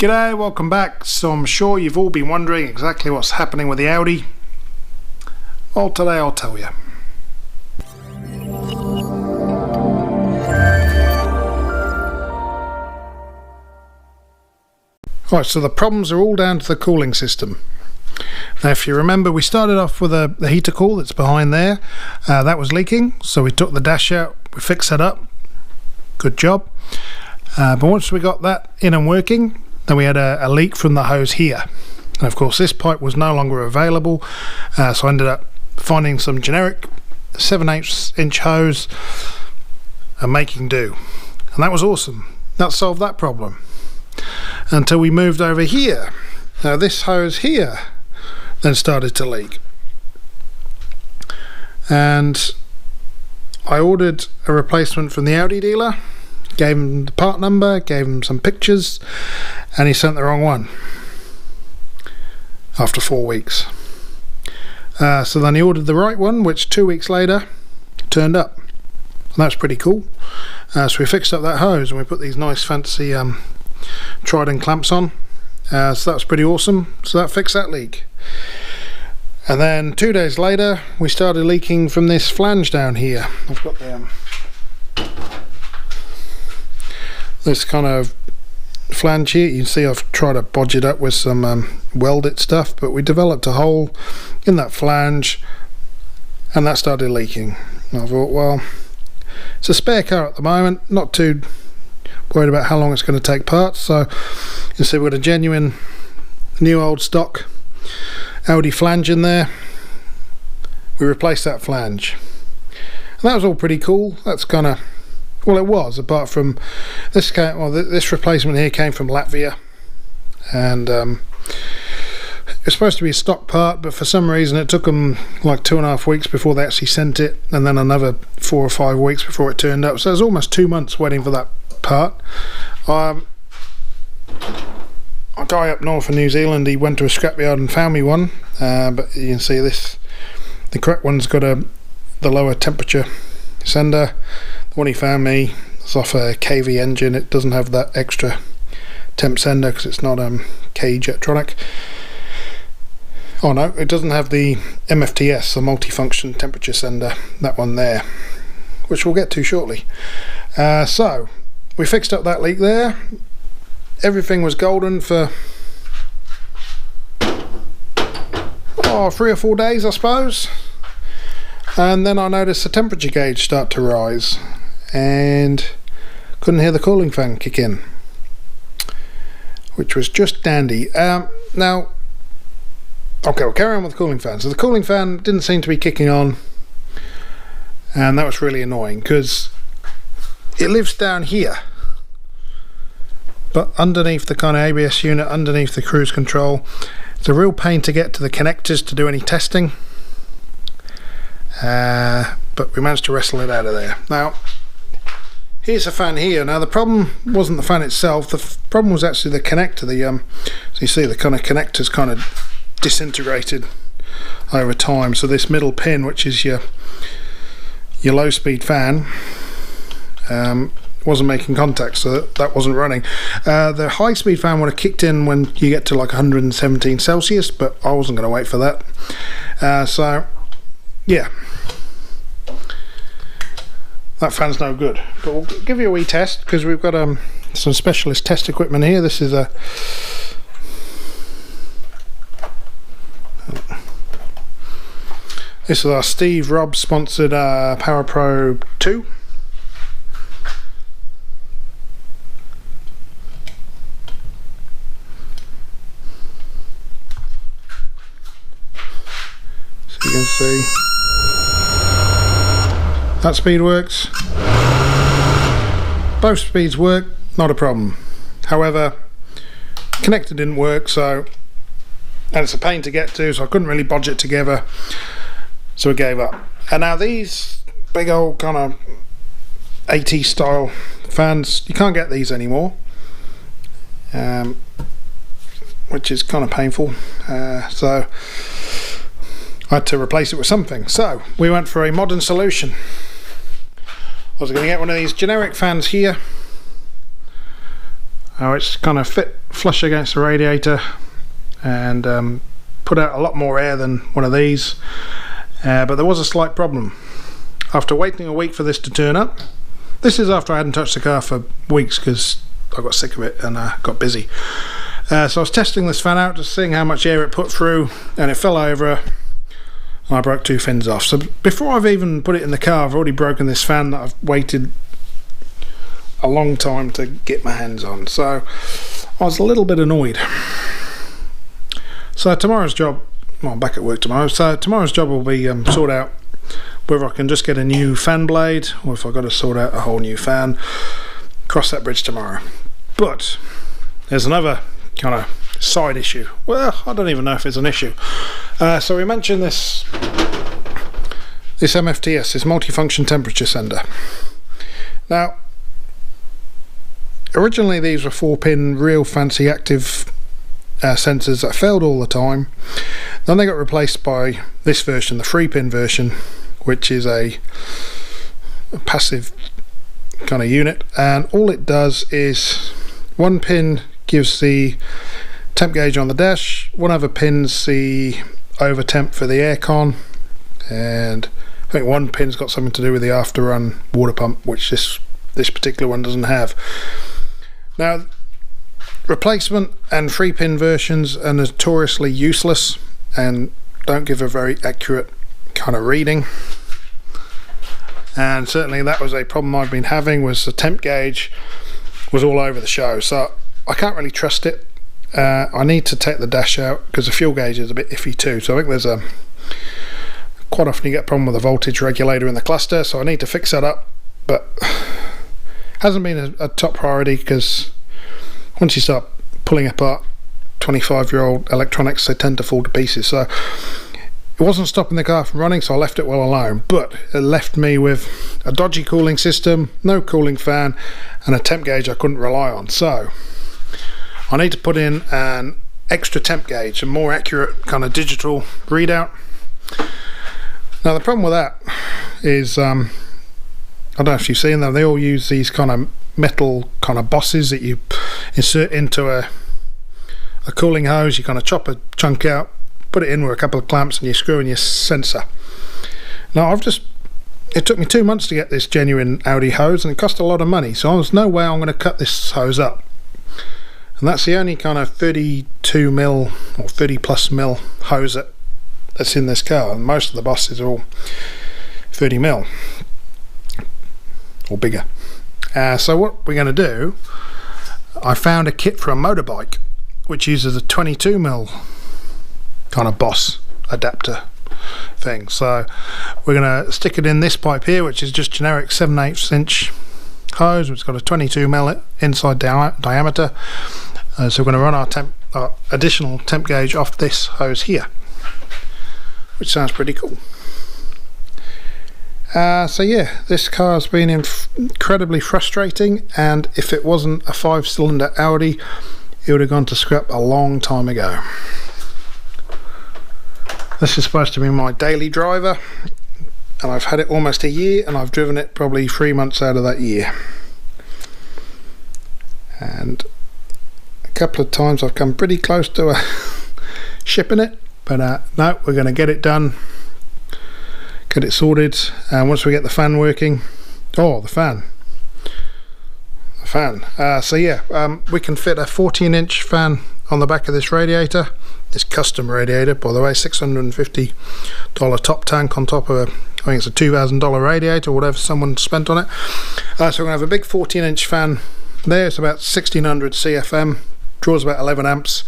G'day, welcome back. So I'm sure you've all been wondering exactly what's happening with the Audi. Well, today I'll tell you. Right, so the problems are all down to the cooling system. Now if you remember, we started off with the heater cool that's behind there. That was leaking, so we took the dash out, we fixed that up. Good job. But once we got that in and working, then we had a leak from the hose here, and of course this pipe was no longer available, so I ended up finding some generic 7/8 inch hose and making do, and that was awesome. That solved that problem until we moved over here. Now this hose here then started to leak, and I ordered a replacement from the Audi dealer. Gave him the part number, gave him some pictures, and he sent the wrong one after 4 weeks. So then he ordered the right one, which 2 weeks later turned up, and that's pretty cool. So we fixed up that hose and we put these nice fancy Trident clamps on, so that was pretty awesome. So that fixed that leak, and then 2 days later we started leaking from this flange down here. I've got the this kind of flange here. You can see I've tried to bodge it up with some welded stuff, but we developed a hole in that flange and that started leaking. And I thought, well, it's a spare car at the moment, not too worried about how long it's going to take parts. So you can see we've got a genuine new old stock Audi flange in there. We replaced that flange, and that was all pretty cool. That's kind of, well, it was, apart from this this replacement here came from Latvia, and it's supposed to be a stock part, but for some reason it took them like 2.5 weeks before they actually sent it, and then another 4 or 5 weeks before it turned up. So it was almost 2 months waiting for that part. A guy up north in New Zealand, he went to a scrapyard and found me one, but you can see this, the correct one's got the lower temperature sender. The one he found me is off a KV engine. It doesn't have that extra temp sender because it's not Badgertronix. Oh no, it doesn't have the MFTS, the multifunction temperature sender, that one there, which we'll get to shortly. So we fixed up that leak there. Everything was golden for 3 or 4 days, I suppose, and then I noticed the temperature gauge start to rise and couldn't hear the cooling fan kick in, which was just dandy. Now, okay, we'll carry on with the cooling fan. So the cooling fan didn't seem to be kicking on, and that was really annoying because it lives down here, but underneath the kind of ABS unit, underneath the cruise control. It's a real pain to get to the connectors to do any testing, but we managed to wrestle it out of there. Now here's a fan here. Now the problem wasn't the fan itself, the problem was actually the connector. So you see the kind of connectors kind of disintegrated over time. So this middle pin, which is your low speed fan, wasn't making contact, so that wasn't running. The high speed fan would have kicked in when you get to like 117 Celsius, but I wasn't going to wait for that. So yeah, that fan's no good, but we'll give you a wee test because we've got some specialist test equipment here. This is our Steve Robb sponsored Power Pro 2. So you can see that speed works. Both speeds work, not a problem. However, connector didn't work, and it's a pain to get to, so I couldn't really bodge it together, so I gave up. And now these big old kind of 80 style fans, you can't get these anymore, which is kind of painful. So I had to replace it with something. So we went for a modern solution. I was going to get one of these generic fans here, Now it's kind of fit flush against the radiator and put out a lot more air than one of these, but there was a slight problem. After waiting a week for this to turn up, this is after I hadn't touched the car for weeks because I got sick of it and got busy. So I was testing this fan out, just seeing how much air it put through, and it fell over and I broke 2 fins off. So before I've even put it in the car, I've already broken this fan that I've waited a long time to get my hands on. So I was a little bit annoyed. So tomorrow's job, well, I'm back at work tomorrow, so tomorrow's job will be sort out whether I can just get a new fan blade or if I've got to sort out a whole new fan. Cross that bridge tomorrow. But there's another kind of side issue. Well, I don't even know if it's an issue. So we mentioned this MFTS, this multifunction temperature sender. Now, originally these were 4-pin real fancy active sensors that failed all the time. Then they got replaced by this version, the 3-pin version, which is a passive kind of unit, and all it does is one pin gives the temp gauge on the dash, one other pin's the over temp for the aircon, and I think one pin's got something to do with the after run water pump, which this particular one doesn't have. Now, replacement and 3-pin versions are notoriously useless and don't give a very accurate kind of reading, and certainly that was a problem I've been having, was the temp gauge was all over the show, so I can't really trust it. I need to take the dash out because the fuel gauge is a bit iffy too, so I think there's quite often you get a problem with the voltage regulator in the cluster, so I need to fix that up, but hasn't been a top priority because once you start pulling apart 25-year-old electronics, they tend to fall to pieces. So it wasn't stopping the car from running, so I left it well alone, but it left me with a dodgy cooling system, no cooling fan, and a temp gauge I couldn't rely on. So I need to put in an extra temp gauge, a more accurate kind of digital readout. Now the problem with that is I don't know if you've seen them, they all use these kind of metal kind of bosses that you insert into a cooling hose. You kind of chop a chunk out, put it in with a couple of clamps, and you screw in your sensor. Now it took me 2 months to get this genuine Audi hose, and it cost a lot of money, so there's no way I'm going to cut this hose up. And that's the only kind of 32 mil or 30 plus mil hose that's in this car, and most of the bosses are all 30 mil or bigger. So what we're going to do, I found a kit for a motorbike which uses a 22 mil kind of boss adapter thing. So we're going to stick it in this pipe here, which is just generic 7/8 inch hose, which has got a 22 mil inside diameter. So we're going to run our additional temp gauge off this hose here, which sounds pretty cool. So yeah, this car's been incredibly frustrating, and if it wasn't a 5-cylinder Audi, it would have gone to scrap a long time ago. This is supposed to be my daily driver, and I've had it almost a year, and I've driven it probably 3 months out of that year. And a couple of times I've come pretty close to shipping it, but no, we're going to get it done, get it sorted, and once we get the fan working, the fan. So yeah, we can fit a 14-inch fan on the back of this radiator, this custom radiator, by the way, $650 top tank on top of I think it's a $2,000 radiator, whatever someone spent on it. So we're going to have a big 14-inch fan there. It's about 1600 CFM, draws about 11 amps.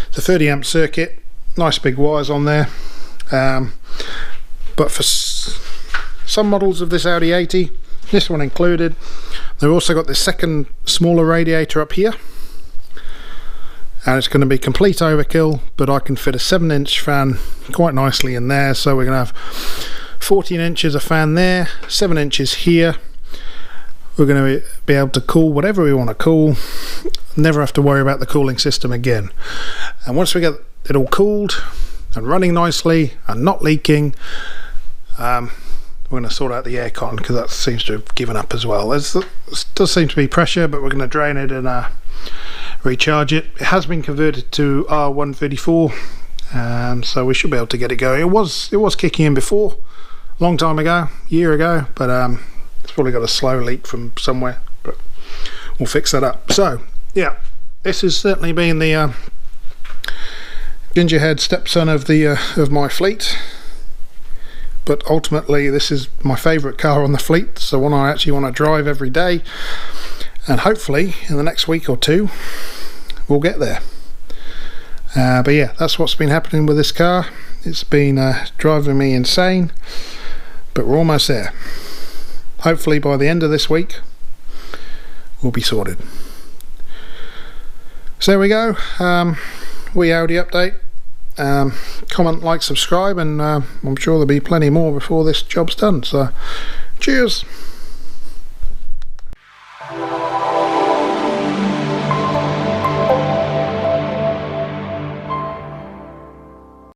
It's a 30 amp circuit, nice big wires on there. But for some models of this Audi 80, this one included, they've also got this second smaller radiator up here, and it's going to be complete overkill, but I can fit a 7-inch fan quite nicely in there. So we're going to have 14 inches of fan there, 7 inches here. We're going to be able to cool whatever we want to cool, never have to worry about the cooling system again. And once we get it all cooled and running nicely and not leaking, we're going to sort out the aircon, because that seems to have given up as well. There does seem to be pressure, but we're going to drain it in recharge it. It has been converted to R134, so we should be able to get it going. It was kicking in before, long time ago, year ago, but it's probably got a slow leak from somewhere, but we'll fix that up. So yeah, this has certainly been the gingerhead stepson of my fleet, but ultimately this is my favourite car on the fleet, so one I actually want to drive every day, and hopefully in the next week or two we'll get there. But yeah, that's what's been happening with this car. It's been driving me insane, but we're almost there. Hopefully by the end of this week we'll be sorted. So there we go. Wee Audi update. Comment, like, subscribe, and I'm sure there'll be plenty more before this job's done. So cheers.